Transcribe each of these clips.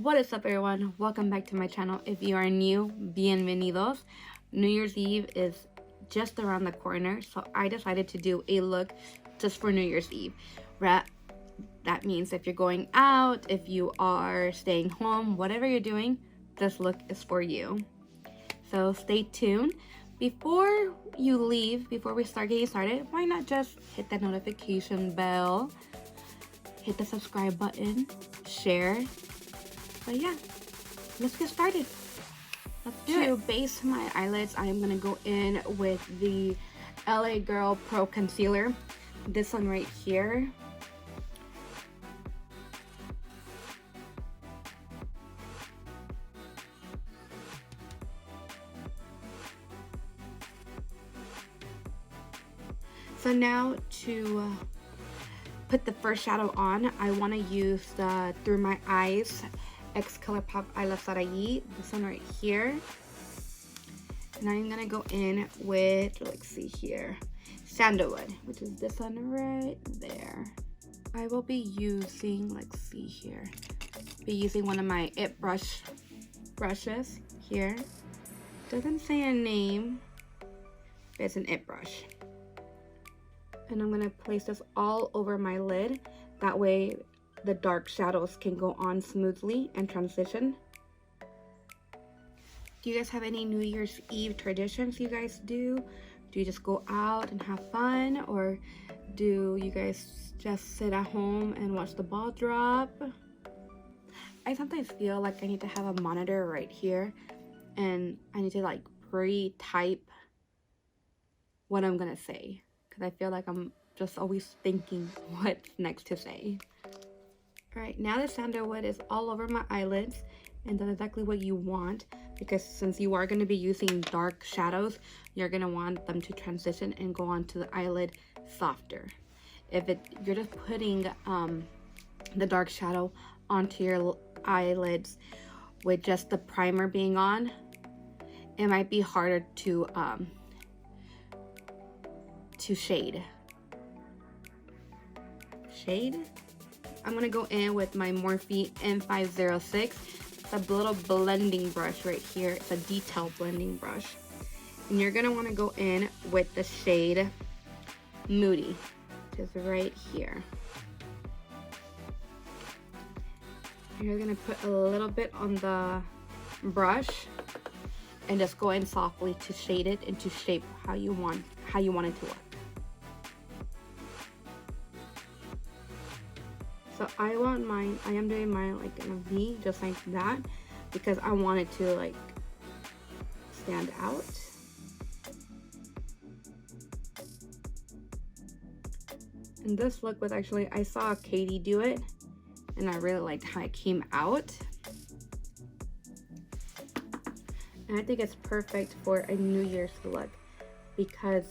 What is up, everyone? Welcome back to my channel. If you are new, bienvenidos. New Year's Eve is just around the corner, so I decided to do a look just for New Year's Eve. That means if you're going out, if you are staying home, whatever you're doing, this look is for you. So stay tuned. Before you leave, before we start getting started, why not just hit that notification bell, hit the subscribe button, share. But yeah, let's get started. Let's do it. To base my eyelids, I am gonna go in with the LA Girl Pro Concealer. This one right here. So now to put the first shadow on, I want to use the Through My Eyes X ColourPop ILUVSARAHI, this one right here. And I'm going to go in with, let's see here, Sandalwood, which is this one right there. I will be using, let's see here, one of my IT brushes here. Doesn't say a name, but it's an IT brush. And I'm gonna place this all over my lid. That way the dark shadows can go on smoothly and transition. Do you guys have any New Year's Eve traditions you guys do? Do you just go out and have fun? Or do you guys just sit at home and watch the ball drop? I sometimes feel like I need to have a monitor right here. And I need to like pre-type what I'm gonna say. I feel like I'm just always thinking what's next to say. Alright, now the sandalwood is all over my eyelids, and that's exactly what you want, because since you are going to be using dark shadows, you're going to want them to transition and go onto the eyelid softer. If you're just putting the dark shadow onto your eyelids with just the primer being on, it might be harder to shade. I'm gonna go in with my Morphe M506. It's a little blending brush right here. It's a detail blending brush, and you're gonna want to go in with the shade Moody, which is right here. You're gonna put a little bit on the brush and just go in softly to shade it into shape how you want it to look. So I am doing mine like in a V, just like that, because I want it to like stand out. And this look was actually, I saw Katie do it, and I really liked how it came out. And I think it's perfect for a New Year's look, because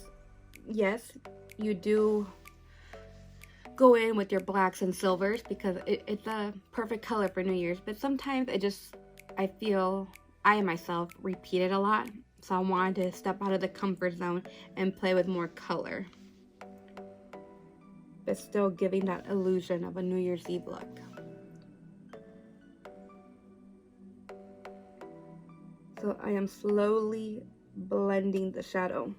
yes, you do go in with your blacks and silvers because it's a perfect color for New Year's, but sometimes I feel I myself repeat it a lot, so I wanted to step out of the comfort zone and play with more color, but still giving that illusion of a New Year's Eve look. So I am slowly blending the shadow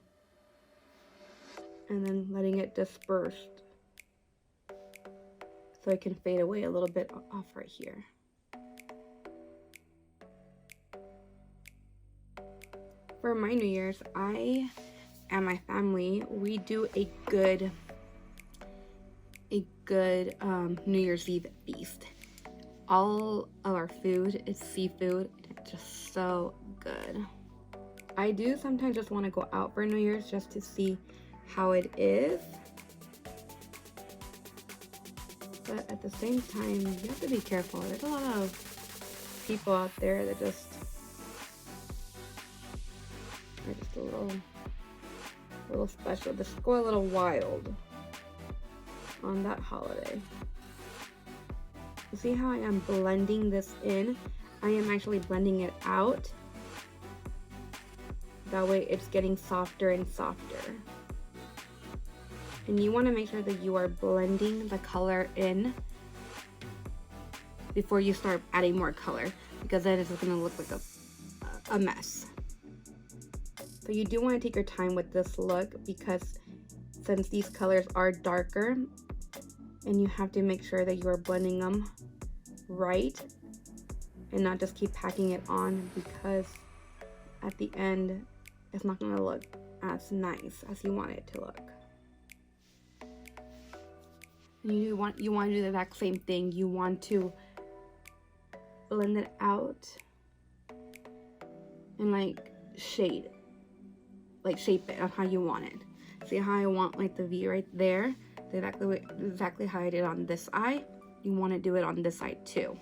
and then letting it disperse so it can fade away a little bit off right here. For my New Year's, I and my family, we do a good New Year's Eve feast. All of our food is seafood. It's just so good. I do sometimes just want to go out for New Year's just to see how it is. But at the same time, you have to be careful. There's a lot of people out there that just are just a little special. Just go a little wild on that holiday. You see how I am blending this in? I am actually blending it out. That way it's getting softer and softer. And you want to make sure that you are blending the color in before you start adding more color, because then it's gonna look like a mess. So you do want to take your time with this look, because since these colors are darker, and you have to make sure that you are blending them right and not just keep packing it on, because at the end it's not going to look as nice as you want it to look. And you want to do the exact same thing. You want to blend it out and like shape it on how you want it. See how I want like the V right there? Exactly how I did on this eye. You want to do it on this side too.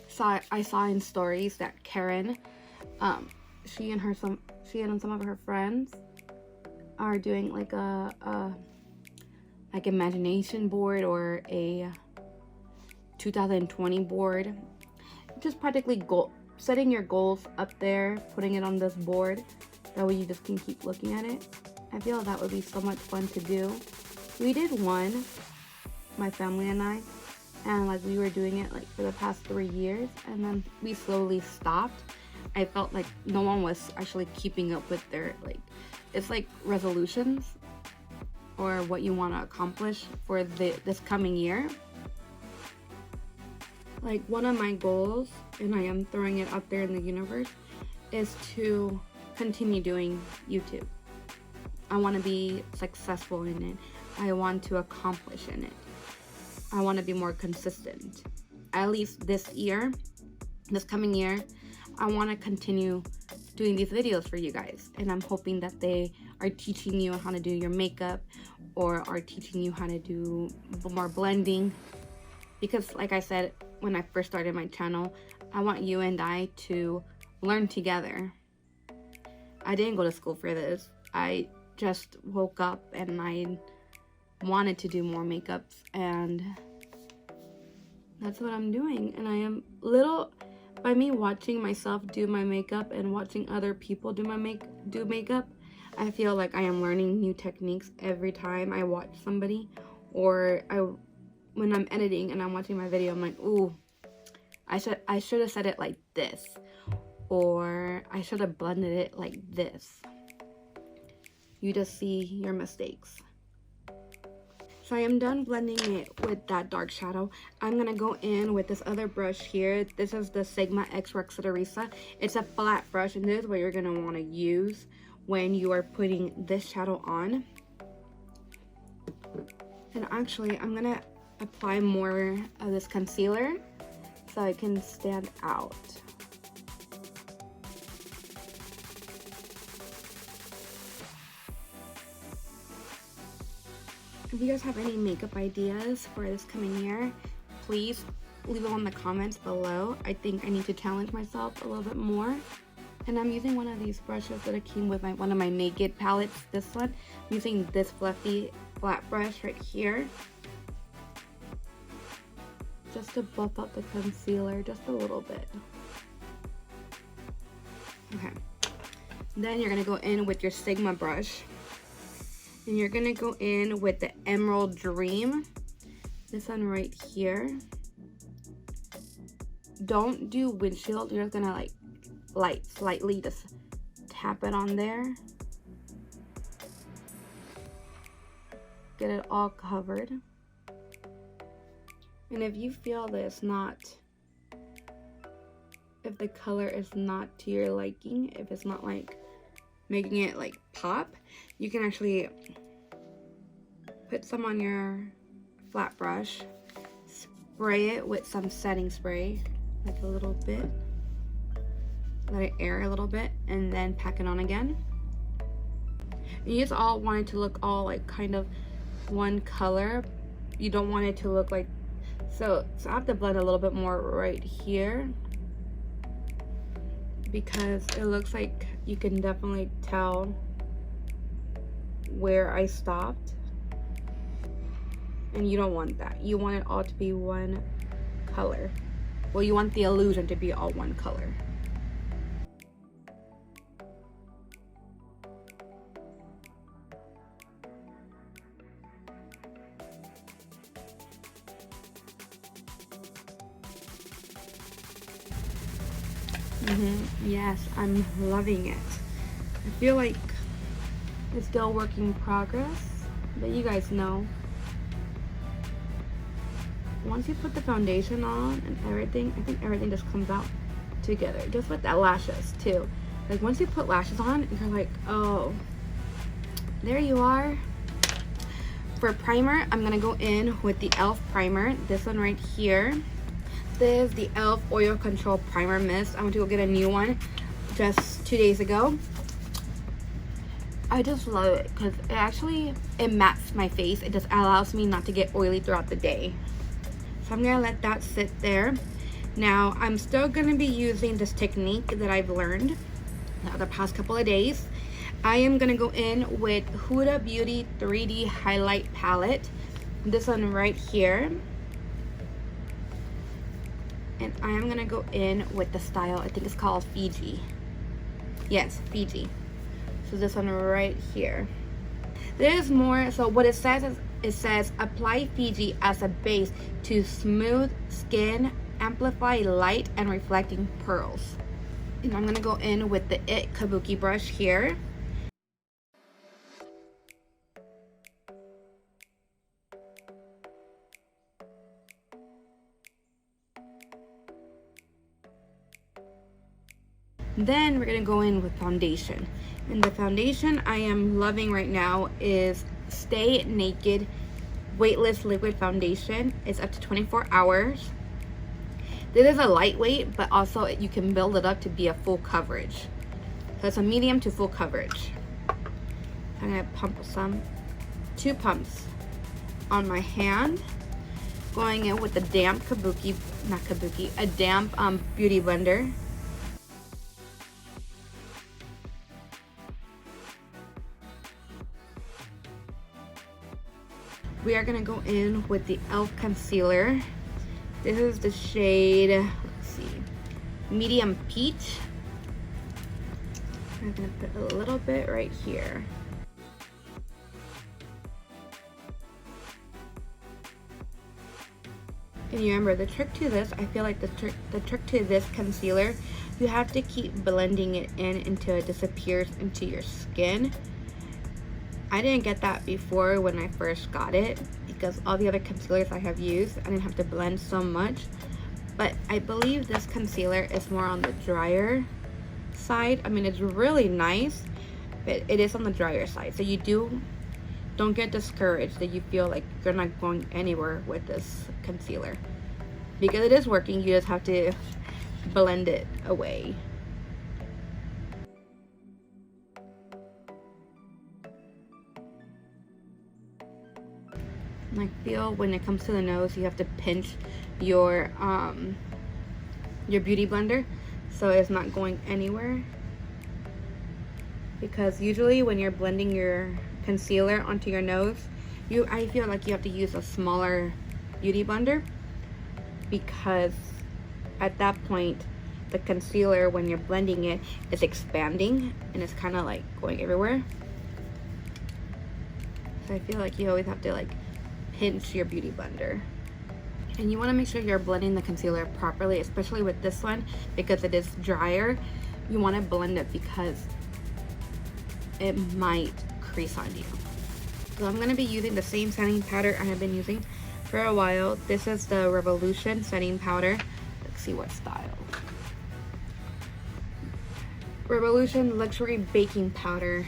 So I saw in stories that Karen, she and some of her friends are doing like a like imagination board or a 2020 board, just practically setting your goals up there, putting it on this board, that way you just can keep looking at it. I feel that would be so much fun to do. We did one, my family and I, and like we were doing it like for the past 3 years, and then we slowly stopped. I felt like no one was actually keeping up with their, like, it's like resolutions or what you want to accomplish for this coming year. Like, one of my goals, and I am throwing it out there in the universe, is to continue doing YouTube. I want to be successful in it. I want to accomplish in it. I want to be more consistent. At least this year, this coming year, I want to continue doing these videos for you guys. And I'm hoping that they are teaching you how to do your makeup, or are teaching you how to do more blending. Because like I said, when I first started my channel, I want you and I to learn together. I didn't go to school for this. I just woke up and I wanted to do more makeups, and that's what I'm doing. And I am by me watching myself do my makeup and watching other people do makeup, I feel like I am learning new techniques every time I watch somebody, or when I'm editing and I'm watching my video, I'm like, ooh, I should have said it like this, or I should have blended it like this. You just see your mistakes. So I am done blending it with that dark shadow. I'm gonna go in with this other brush here. This is the Sigma X Rexidorisa. It's a flat brush, and this is what you're gonna want to use when you are putting this shadow on. And actually, I'm gonna apply more of this concealer so it can stand out. If you guys have any makeup ideas for this coming year, please leave them in the comments below. I think I need to challenge myself a little bit more. And I'm using one of these brushes that came with one of my Naked palettes, this one. I'm using this fluffy flat brush right here, just to buff up the concealer just a little bit. Okay. Then you're gonna go in with your Sigma brush. And you're gonna go in with the Emerald Dream, this one right here. Don't do windshield, you're just gonna like slightly just tap it on there. Get it all covered. And if you feel that if the color is not to your liking, if it's not like making it like pop, you can actually put some on your flat brush, spray it with some setting spray, like a little bit, let it air a little bit, and then pack it on again. And you just all want it to look all like kind of one color. You don't want it to look like, so I have to blend a little bit more right here, because it looks like you can definitely tell where I stopped. And you don't want that. You want it all to be one color. Well, you want the illusion to be all one color. Yes, I'm loving it. I feel like it's still work in progress, but you guys know. Once you put the foundation on and everything, I think everything just comes out together. Just with that lashes too. Like once you put lashes on, you're like, oh, there you are. For primer, I'm gonna go in with the E.L.F primer. This one right here. This is the E.L.F Oil Control Primer Mist. I went to go get a new one just 2 days ago. I just love it because it mattes my face. It just allows me not to get oily throughout the day. So I'm gonna let that sit there. Now I'm still gonna be using this technique that I've learned the past couple of days. I am gonna go in with Huda Beauty 3D Highlight Palette. This one right here. And I am gonna go in with the style, I think it's called Fiji. Yes, Fiji. So this one right here. There's more, so what it says is, it says apply Fiji as a base to smooth skin, amplify light and reflecting pearls. And I'm gonna go in with the IT Kabuki brush here. Then we're gonna go in with foundation. And the foundation I am loving right now is Stay Naked Weightless Liquid Foundation. It's up to 24 hours. This is a lightweight, but also you can build it up to be a full coverage. So it's a medium to full coverage. I'm gonna pump two pumps on my hand. Going in with the damp a damp beauty blender. We are gonna go in with the E.L.F concealer. This is the shade, let's see, medium peach. I'm gonna put a little bit right here. And you remember the trick to this, I feel like the trick to this concealer, you have to keep blending it in until it disappears into your skin. I didn't get that before when I first got it because all the other concealers I have used, I didn't have to blend so much. But I believe this concealer is more on the drier side. I mean, it's really nice, but it is on the drier side. So you don't get discouraged that you feel like you're not going anywhere with this concealer. Because it is working, you just have to blend it away. I feel when it comes to the nose, you have to pinch your beauty blender so it's not going anywhere. Because usually when you're blending your concealer onto your nose, I feel like you have to use a smaller beauty blender, because at that point the concealer, when you're blending it, is expanding and it's kind of like going everywhere. So I feel like you always have to like pinch your beauty blender. And you want to make sure you're blending the concealer properly, especially with this one because it is drier. You want to blend it because it might crease on you. So I'm going to be using the same setting powder I have been using for a while. This is the Revolution setting powder. Let's see what style. Revolution Luxury Baking Powder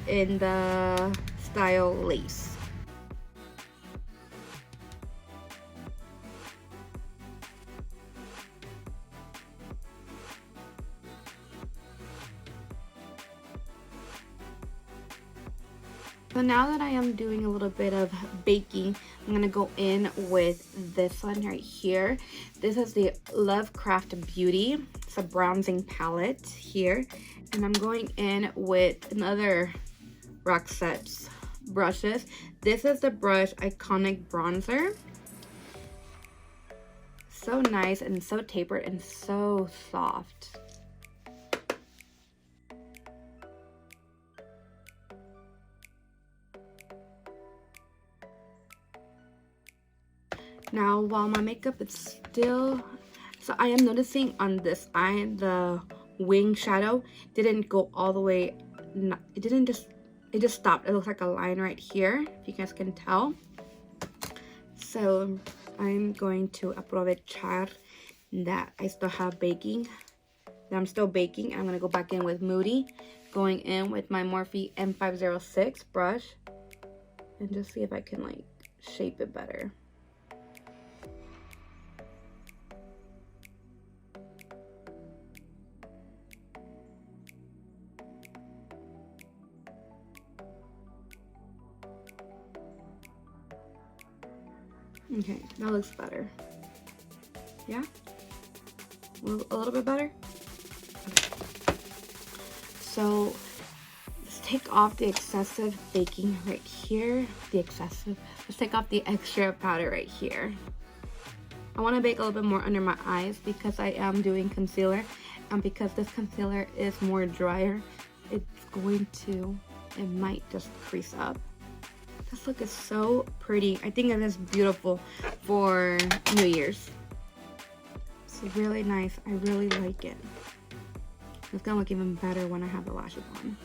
in the style Lace. So now that I am doing a little bit of baking, I'm going to go in with this one right here. This is the Lovecraft Beauty. It's a bronzing palette here. And I'm going in with another Roxette's brushes. This is the brush Iconic Bronzer. So nice and so tapered and so soft. Now, while my makeup is still, so I am noticing on this eye, the wing shadow didn't go all the way, it just stopped. It looks like a line right here, if you guys can tell. So I'm going to aprovechar that I still have baking, that I'm still baking. I'm gonna go back in with Moody, going in with my Morphe M506 brush, and just see if I can like shape it better. Okay, that looks better. Yeah? A little bit better? Okay. So, let's take off the excessive baking right here. Let's take off the extra powder right here. I want to bake a little bit more under my eyes because I am doing concealer. And because this concealer is more drier, it might just crease up. This look is so pretty. I think it is beautiful for New Year's. It's really nice. I really like it. It's gonna look even better when I have the lashes on.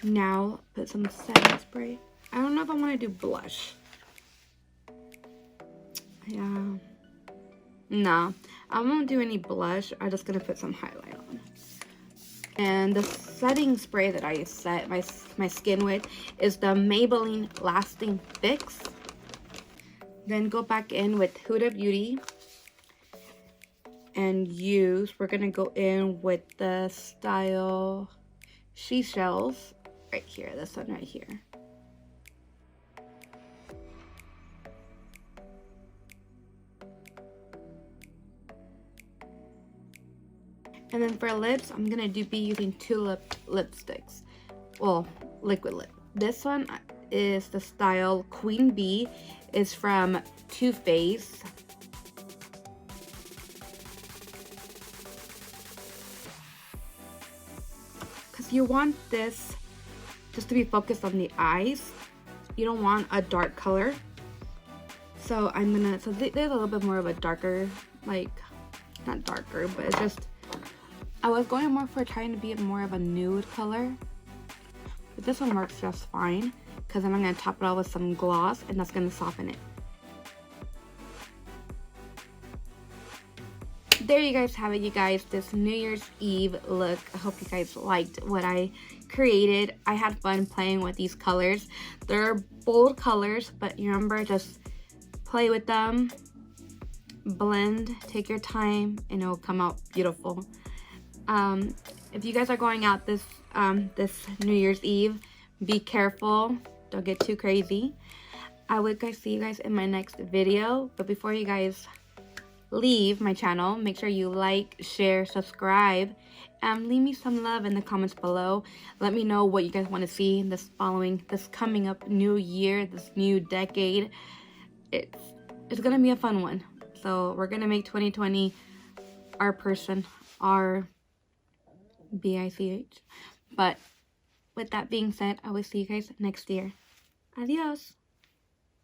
Now put some setting spray. I don't know if I want to do blush. Yeah. No, I won't do any blush. I'm just gonna put some highlight on. And the setting spray that I set my skin with is the Maybelline Lasting Fix. Then go back in with Huda Beauty and we're gonna go in with the style She Shells right here, this one right here. And then for lips, I'm gonna be using two lipsticks. Well, liquid lip. This one is the style Queen Bee. It's from Too Faced. Because you want this just to be focused on the eyes. You don't want a dark color. So there's a little bit more of a darker, like, not darker, but it's just, I was going more for trying to be more of a nude color. But this one works just fine, because then I'm going to top it off with some gloss, and that's going to soften it. There you guys have it, you guys, this New Year's Eve look. I hope you guys liked what I created. I had fun playing with these colors. They're bold colors, but you remember, just play with them, blend, take your time, and it'll come out beautiful. If you guys are going out this New Year's Eve, be careful, don't get too crazy. I will see you guys in my next video, but before you guys leave my channel, make sure you like, share, subscribe, and leave me some love in the comments below. Let me know what you guys want to see this coming up new year, this new decade. It's gonna be a fun one. So we're gonna make 2020 our person, our BICH. But with that being said, I will see you guys next year. Adios.